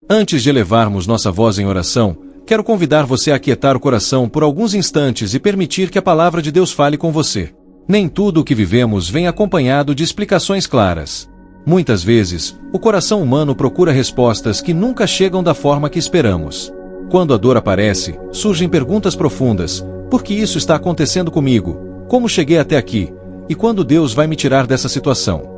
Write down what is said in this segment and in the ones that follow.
Antes de elevarmos nossa voz em oração, quero convidar você a aquietar o coração por alguns instantes e permitir que a palavra de Deus fale com você. Nem tudo o que vivemos vem acompanhado de explicações claras. Muitas vezes, o coração humano procura respostas que nunca chegam da forma que esperamos. Quando a dor aparece, surgem perguntas profundas: por que isso está acontecendo comigo? Como cheguei até aqui? E quando Deus vai me tirar dessa situação?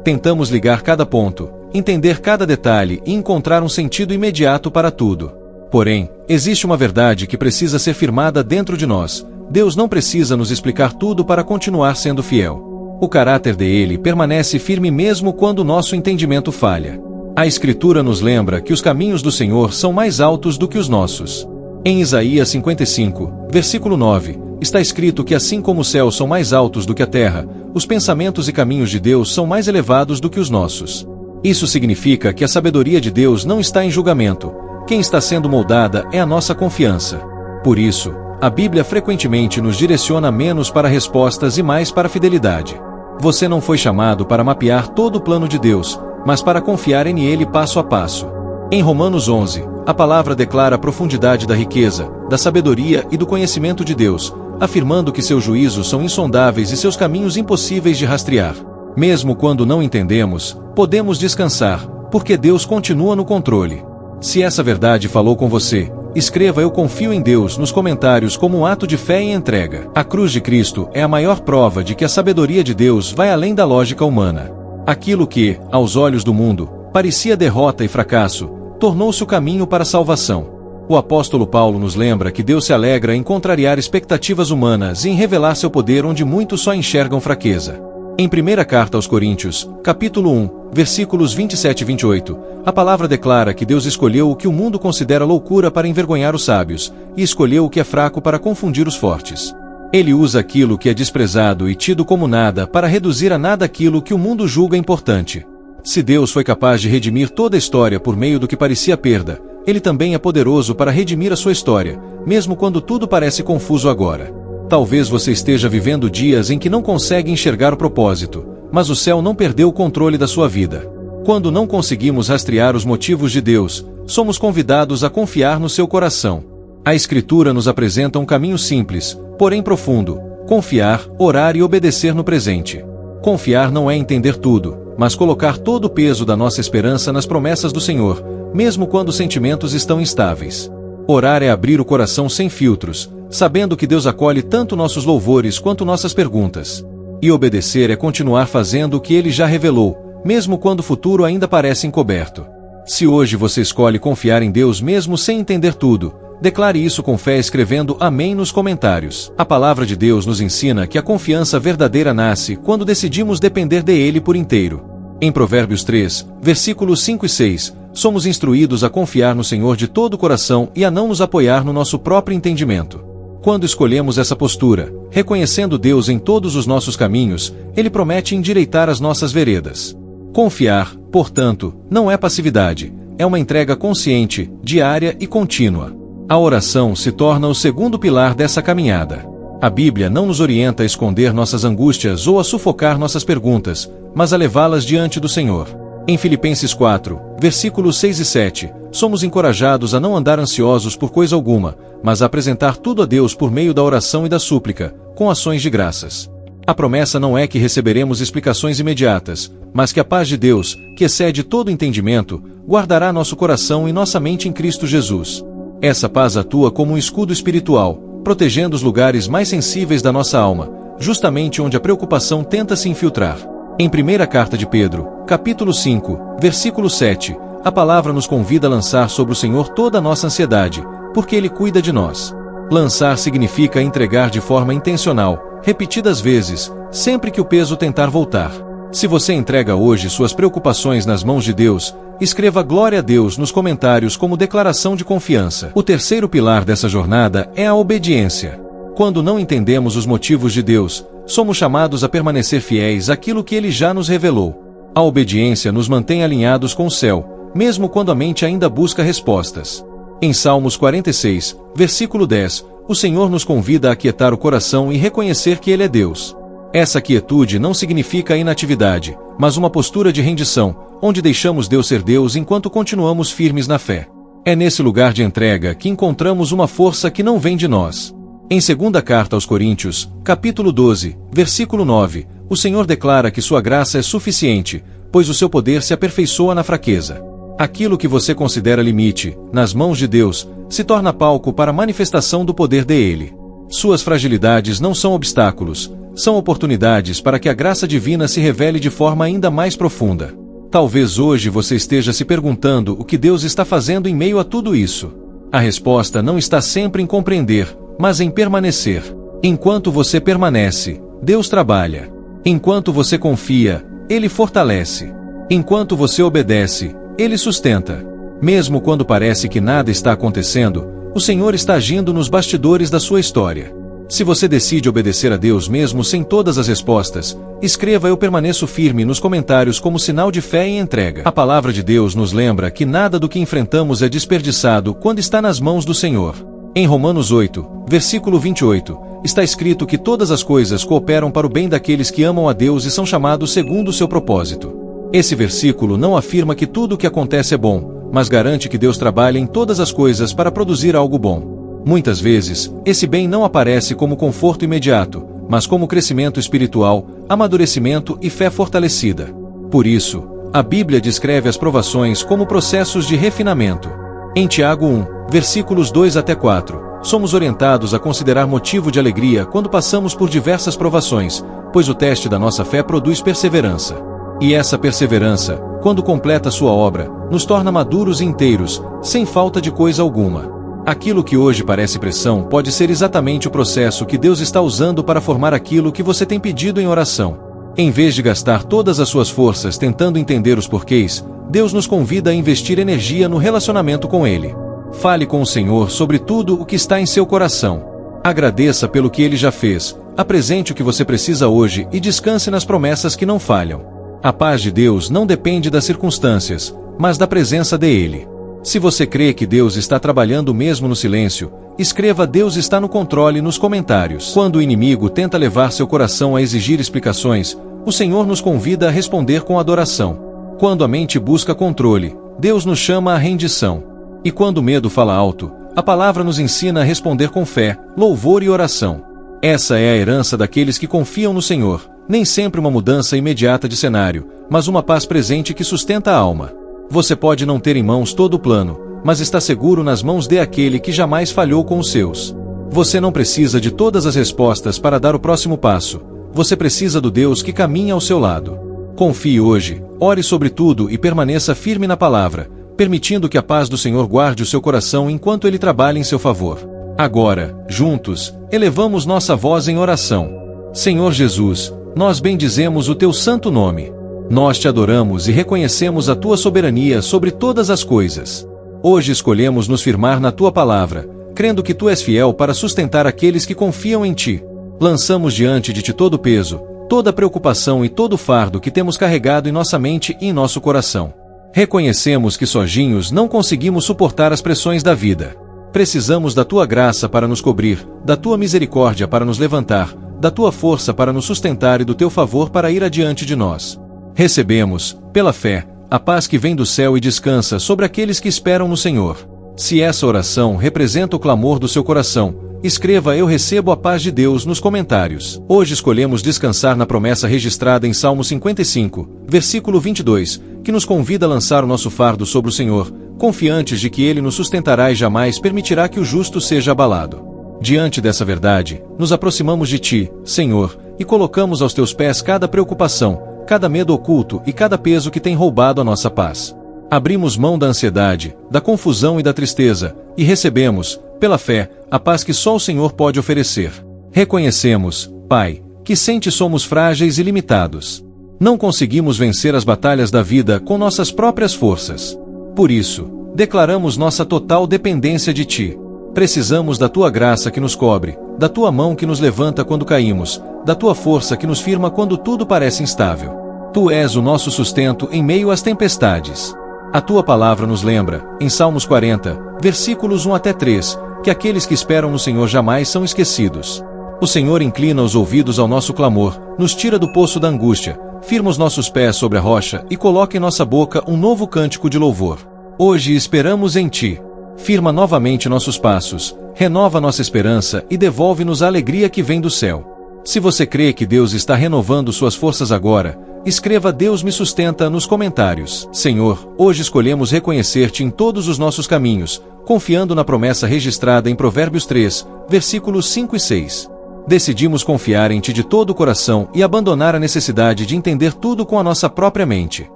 Tentamos ligar cada ponto, entender cada detalhe e encontrar um sentido imediato para tudo. Porém, existe uma verdade que precisa ser firmada dentro de nós: Deus não precisa nos explicar tudo para continuar sendo fiel. O caráter dele permanece firme mesmo quando nosso entendimento falha. A Escritura nos lembra que os caminhos do Senhor são mais altos do que os nossos. Em Isaías 55, versículo 9, está escrito que assim como os céus são mais altos do que a terra, os pensamentos e caminhos de Deus são mais elevados do que os nossos. Isso significa que a sabedoria de Deus não está em julgamento. Quem está sendo moldada é a nossa confiança. Por isso, a Bíblia frequentemente nos direciona menos para respostas e mais para fidelidade. Você não foi chamado para mapear todo o plano de Deus, mas para confiar nele passo a passo. Em Romanos 11, a palavra declara a profundidade da riqueza, da sabedoria e do conhecimento de Deus, afirmando que seus juízos são insondáveis e seus caminhos impossíveis de rastrear. Mesmo quando não entendemos, podemos descansar, porque Deus continua no controle. Se essa verdade falou com você, escreva "Eu confio em Deus" nos comentários como um ato de fé e entrega. A cruz de Cristo é a maior prova de que a sabedoria de Deus vai além da lógica humana. Aquilo que, aos olhos do mundo, parecia derrota e fracasso, tornou-se o caminho para a salvação. O apóstolo Paulo nos lembra que Deus se alegra em contrariar expectativas humanas e em revelar seu poder onde muitos só enxergam fraqueza. Em 1ª Carta aos Coríntios, capítulo 1, versículos 27 e 28, a palavra declara que Deus escolheu o que o mundo considera loucura para envergonhar os sábios, e escolheu o que é fraco para confundir os fortes. Ele usa aquilo que é desprezado e tido como nada para reduzir a nada aquilo que o mundo julga importante. Se Deus foi capaz de redimir toda a história por meio do que parecia perda, Ele também é poderoso para redimir a sua história, mesmo quando tudo parece confuso agora. Talvez você esteja vivendo dias em que não consegue enxergar o propósito, mas o céu não perdeu o controle da sua vida. Quando não conseguimos rastrear os motivos de Deus, somos convidados a confiar no seu coração. A Escritura nos apresenta um caminho simples, porém profundo: confiar, orar e obedecer no presente. Confiar não é entender tudo, mas colocar todo o peso da nossa esperança nas promessas do Senhor, mesmo quando os sentimentos estão instáveis. Orar é abrir o coração sem filtros, sabendo que Deus acolhe tanto nossos louvores quanto nossas perguntas. E obedecer é continuar fazendo o que Ele já revelou, mesmo quando o futuro ainda parece encoberto. Se hoje você escolhe confiar em Deus mesmo sem entender tudo, declare isso com fé escrevendo "Amém" nos comentários. A palavra de Deus nos ensina que a confiança verdadeira nasce quando decidimos depender dele por inteiro. Em Provérbios 3, versículos 5 e 6, somos instruídos a confiar no Senhor de todo o coração e a não nos apoiar no nosso próprio entendimento. Quando escolhemos essa postura, reconhecendo Deus em todos os nossos caminhos, Ele promete endireitar as nossas veredas. Confiar, portanto, não é passividade, é uma entrega consciente, diária e contínua. A oração se torna o segundo pilar dessa caminhada. A Bíblia não nos orienta a esconder nossas angústias ou a sufocar nossas perguntas, mas a levá-las diante do Senhor. Em Filipenses 4, versículos 6 e 7, somos encorajados a não andar ansiosos por coisa alguma, mas a apresentar tudo a Deus por meio da oração e da súplica, com ações de graças. A promessa não é que receberemos explicações imediatas, mas que a paz de Deus, que excede todo entendimento, guardará nosso coração e nossa mente em Cristo Jesus. Essa paz atua como um escudo espiritual, protegendo os lugares mais sensíveis da nossa alma, justamente onde a preocupação tenta se infiltrar. Em 1ª Carta de Pedro, capítulo 5, versículo 7, a palavra nos convida a lançar sobre o Senhor toda a nossa ansiedade, porque Ele cuida de nós. Lançar significa entregar de forma intencional, repetidas vezes, sempre que o peso tentar voltar. Se você entrega hoje suas preocupações nas mãos de Deus, escreva "Glória a Deus" nos comentários como declaração de confiança. O terceiro pilar dessa jornada é a obediência. Quando não entendemos os motivos de Deus, somos chamados a permanecer fiéis àquilo que Ele já nos revelou. A obediência nos mantém alinhados com o céu, mesmo quando a mente ainda busca respostas. Em Salmos 46, versículo 10, o Senhor nos convida a aquietar o coração e reconhecer que Ele é Deus. Essa quietude não significa inatividade, mas uma postura de rendição, onde deixamos Deus ser Deus enquanto continuamos firmes na fé. É nesse lugar de entrega que encontramos uma força que não vem de nós. Em 2ª Carta aos Coríntios, capítulo 12, versículo 9, o Senhor declara que sua graça é suficiente, pois o seu poder se aperfeiçoa na fraqueza. Aquilo que você considera limite, nas mãos de Deus, se torna palco para a manifestação do poder dele. Suas fragilidades não são obstáculos, são oportunidades para que a graça divina se revele de forma ainda mais profunda. Talvez hoje você esteja se perguntando o que Deus está fazendo em meio a tudo isso. A resposta não está sempre em compreender, mas em permanecer. Enquanto você permanece, Deus trabalha. Enquanto você confia, Ele fortalece. Enquanto você obedece, Ele sustenta. Mesmo quando parece que nada está acontecendo, o Senhor está agindo nos bastidores da sua história. Se você decide obedecer a Deus mesmo sem todas as respostas, escreva "Eu permaneço firme" nos comentários como sinal de fé e entrega. A palavra de Deus nos lembra que nada do que enfrentamos é desperdiçado quando está nas mãos do Senhor. Em Romanos 8, versículo 28, está escrito que todas as coisas cooperam para o bem daqueles que amam a Deus e são chamados segundo o seu propósito. Esse versículo não afirma que tudo o que acontece é bom, mas garante que Deus trabalha em todas as coisas para produzir algo bom. Muitas vezes, esse bem não aparece como conforto imediato, mas como crescimento espiritual, amadurecimento e fé fortalecida. Por isso, a Bíblia descreve as provações como processos de refinamento. Em Tiago 1, versículos 2 até 4, somos orientados a considerar motivo de alegria quando passamos por diversas provações, pois o teste da nossa fé produz perseverança. E essa perseverança, quando completa sua obra, nos torna maduros e inteiros, sem falta de coisa alguma. Aquilo que hoje parece pressão pode ser exatamente o processo que Deus está usando para formar aquilo que você tem pedido em oração. Em vez de gastar todas as suas forças tentando entender os porquês, Deus nos convida a investir energia no relacionamento com Ele. Fale com o Senhor sobre tudo o que está em seu coração. Agradeça pelo que Ele já fez, apresente o que você precisa hoje e descanse nas promessas que não falham. A paz de Deus não depende das circunstâncias, mas da presença dEle. Se você crê que Deus está trabalhando mesmo no silêncio, escreva "Deus está no controle" nos comentários. Quando o inimigo tenta levar seu coração a exigir explicações, o Senhor nos convida a responder com adoração. Quando a mente busca controle, Deus nos chama à rendição. E quando o medo fala alto, a palavra nos ensina a responder com fé, louvor e oração. Essa é a herança daqueles que confiam no Senhor, nem sempre uma mudança imediata de cenário, mas uma paz presente que sustenta a alma. Você pode não ter em mãos todo o plano, mas está seguro nas mãos daquele que jamais falhou com os seus. Você não precisa de todas as respostas para dar o próximo passo. Você precisa do Deus que caminha ao seu lado. Confie hoje, ore sobre tudo e permaneça firme na palavra, permitindo que a paz do Senhor guarde o seu coração enquanto Ele trabalha em seu favor. Agora, juntos, elevamos nossa voz em oração. Senhor Jesus, nós bendizemos o Teu santo nome. Nós te adoramos e reconhecemos a Tua soberania sobre todas as coisas. Hoje escolhemos nos firmar na Tua palavra, crendo que Tu és fiel para sustentar aqueles que confiam em Ti. Lançamos diante de Ti todo o peso, toda a preocupação e todo o fardo que temos carregado em nossa mente e em nosso coração. Reconhecemos que sozinhos não conseguimos suportar as pressões da vida. Precisamos da Tua graça para nos cobrir, da Tua misericórdia para nos levantar, da Tua força para nos sustentar e do Teu favor para ir adiante de nós. Recebemos, pela fé, a paz que vem do céu e descansa sobre aqueles que esperam no Senhor. Se essa oração representa o clamor do seu coração, escreva "Eu recebo a paz de Deus" nos comentários. Hoje escolhemos descansar na promessa registrada em Salmo 55, versículo 22, que nos convida a lançar o nosso fardo sobre o Senhor, confiantes de que Ele nos sustentará e jamais permitirá que o justo seja abalado. Diante dessa verdade, nos aproximamos de Ti, Senhor, e colocamos aos Teus pés cada preocupação, cada medo oculto e cada peso que tem roubado a nossa paz. Abrimos mão da ansiedade, da confusão e da tristeza, e recebemos, pela fé, a paz que só o Senhor pode oferecer. Reconhecemos, Pai, que sem Ti somos frágeis e limitados. Não conseguimos vencer as batalhas da vida com nossas próprias forças. Por isso, declaramos nossa total dependência de Ti. Precisamos da Tua graça que nos cobre, da Tua mão que nos levanta quando caímos, da Tua força que nos firma quando tudo parece instável. Tu és o nosso sustento em meio às tempestades. A Tua palavra nos lembra, em Salmos 40, versículos 1 até 3, que aqueles que esperam no Senhor jamais são esquecidos. O Senhor inclina os ouvidos ao nosso clamor, nos tira do poço da angústia, firma os nossos pés sobre a rocha e coloca em nossa boca um novo cântico de louvor. Hoje esperamos em Ti. Firma novamente nossos passos, renova nossa esperança e devolve-nos a alegria que vem do céu. Se você crê que Deus está renovando suas forças agora, escreva "Deus me sustenta" nos comentários. Senhor, hoje escolhemos reconhecer-te em todos os nossos caminhos, confiando na promessa registrada em Provérbios 3, versículos 5 e 6. Decidimos confiar em Ti de todo o coração e abandonar a necessidade de entender tudo com a nossa própria mente.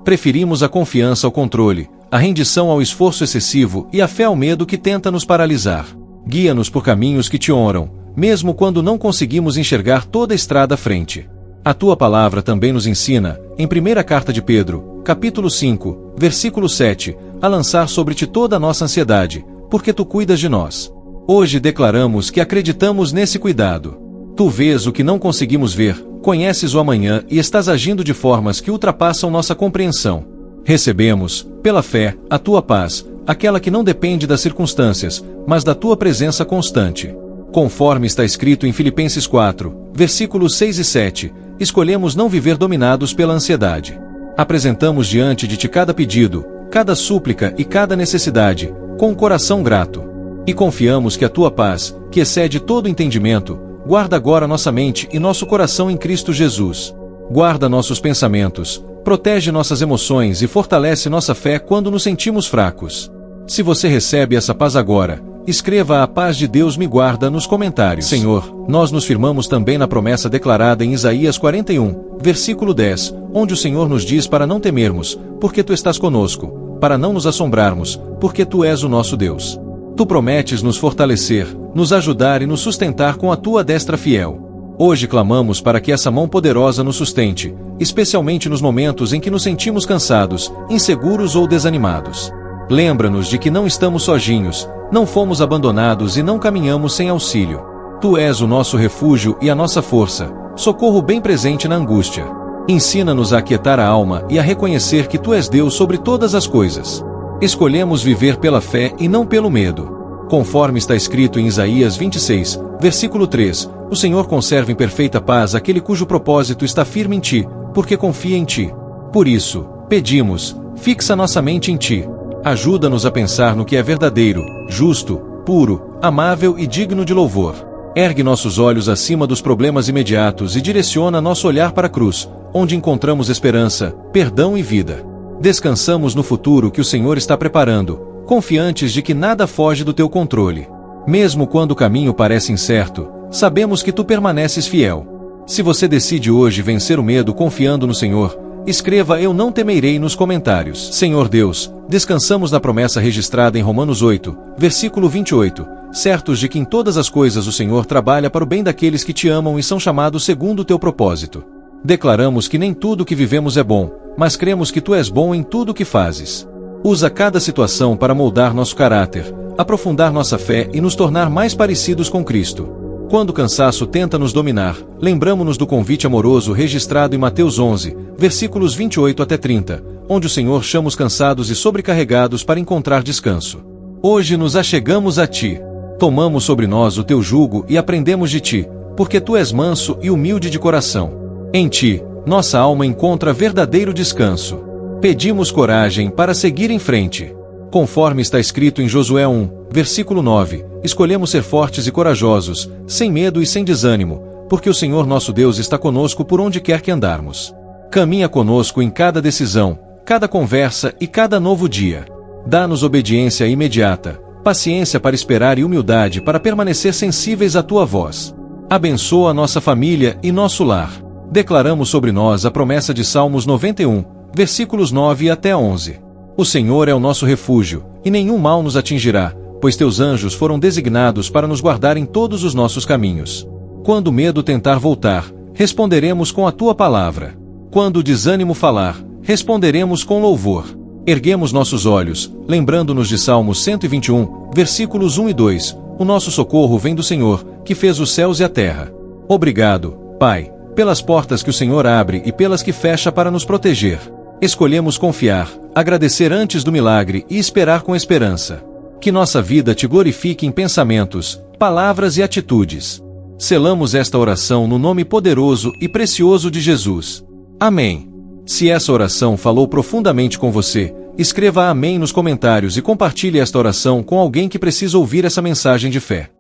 Preferimos a confiança ao controle, a rendição ao esforço excessivo e a fé ao medo que tenta nos paralisar. Guia-nos por caminhos que Te honram, mesmo quando não conseguimos enxergar toda a estrada à frente. A Tua palavra também nos ensina, em 1ª Carta de Pedro, capítulo 5, versículo 7, a lançar sobre Ti toda a nossa ansiedade, porque Tu cuidas de nós. Hoje declaramos que acreditamos nesse cuidado. Tu vês o que não conseguimos ver, conheces o amanhã e estás agindo de formas que ultrapassam nossa compreensão. Recebemos, pela fé, a Tua paz, aquela que não depende das circunstâncias, mas da Tua presença constante. Conforme está escrito em Filipenses 4, versículos 6 e 7, escolhemos não viver dominados pela ansiedade. Apresentamos diante de Ti cada pedido, cada súplica e cada necessidade, com um coração grato. E confiamos que a Tua paz, que excede todo entendimento, guarda agora nossa mente e nosso coração em Cristo Jesus. Guarda nossos pensamentos, protege nossas emoções e fortalece nossa fé quando nos sentimos fracos. Se você recebe essa paz agora, escreva "A paz de Deus me guarda" nos comentários. Senhor, nós nos firmamos também na promessa declarada em Isaías 41, versículo 10, onde o Senhor nos diz para não temermos, porque Tu estás conosco, para não nos assombrarmos, porque Tu és o nosso Deus. Tu prometes nos fortalecer, nos ajudar e nos sustentar com a Tua destra fiel. Hoje clamamos para que essa mão poderosa nos sustente, especialmente nos momentos em que nos sentimos cansados, inseguros ou desanimados. Lembra-nos de que não estamos sozinhos, não fomos abandonados e não caminhamos sem auxílio. Tu és o nosso refúgio e a nossa força, socorro bem presente na angústia. Ensina-nos a aquietar a alma e a reconhecer que Tu és Deus sobre todas as coisas. Escolhemos viver pela fé e não pelo medo. Conforme está escrito em Isaías 26, versículo 3, o Senhor conserva em perfeita paz aquele cujo propósito está firme em Ti, porque confia em Ti. Por isso, pedimos, fixa nossa mente em Ti. Ajuda-nos a pensar no que é verdadeiro, justo, puro, amável e digno de louvor. Ergue nossos olhos acima dos problemas imediatos e direciona nosso olhar para a cruz, onde encontramos esperança, perdão e vida. Descansamos no futuro que o Senhor está preparando, confiantes de que nada foge do Teu controle. Mesmo quando o caminho parece incerto, sabemos que Tu permaneces fiel. Se você decide hoje vencer o medo confiando no Senhor, escreva "Eu não temerei" nos comentários. Senhor Deus, descansamos na promessa registrada em Romanos 8, versículo 28, certos de que em todas as coisas o Senhor trabalha para o bem daqueles que Te amam e são chamados segundo o Teu propósito. Declaramos que nem tudo o que vivemos é bom, mas cremos que Tu és bom em tudo o que fazes. Usa cada situação para moldar nosso caráter, aprofundar nossa fé e nos tornar mais parecidos com Cristo. Quando o cansaço tenta nos dominar, lembramo-nos do convite amoroso registrado em Mateus 11, versículos 28 até 30, onde o Senhor chama os cansados e sobrecarregados para encontrar descanso. Hoje nos achegamos a Ti. Tomamos sobre nós o Teu jugo e aprendemos de Ti, porque Tu és manso e humilde de coração. Em Ti, nossa alma encontra verdadeiro descanso. Pedimos coragem para seguir em frente. Conforme está escrito em Josué 1, versículo 9, escolhemos ser fortes e corajosos, sem medo e sem desânimo, porque o Senhor nosso Deus está conosco por onde quer que andarmos. Caminha conosco em cada decisão, cada conversa e cada novo dia. Dá-nos obediência imediata, paciência para esperar e humildade para permanecer sensíveis à Tua voz. Abençoa nossa família e nosso lar. Declaramos sobre nós a promessa de Salmos 91, versículos 9 até 11. O Senhor é o nosso refúgio, e nenhum mal nos atingirá, pois Teus anjos foram designados para nos guardar em todos os nossos caminhos. Quando o medo tentar voltar, responderemos com a Tua palavra. Quando o desânimo falar, responderemos com louvor. Erguemos nossos olhos, lembrando-nos de Salmos 121, versículos 1 e 2, o nosso socorro vem do Senhor, que fez os céus e a terra. Obrigado, Pai, pelas portas que o Senhor abre e pelas que fecha para nos proteger. Escolhemos confiar, agradecer antes do milagre e esperar com esperança. Que nossa vida Te glorifique em pensamentos, palavras e atitudes. Selamos esta oração no nome poderoso e precioso de Jesus. Amém. Se essa oração falou profundamente com você, escreva amém nos comentários e compartilhe esta oração com alguém que precisa ouvir essa mensagem de fé.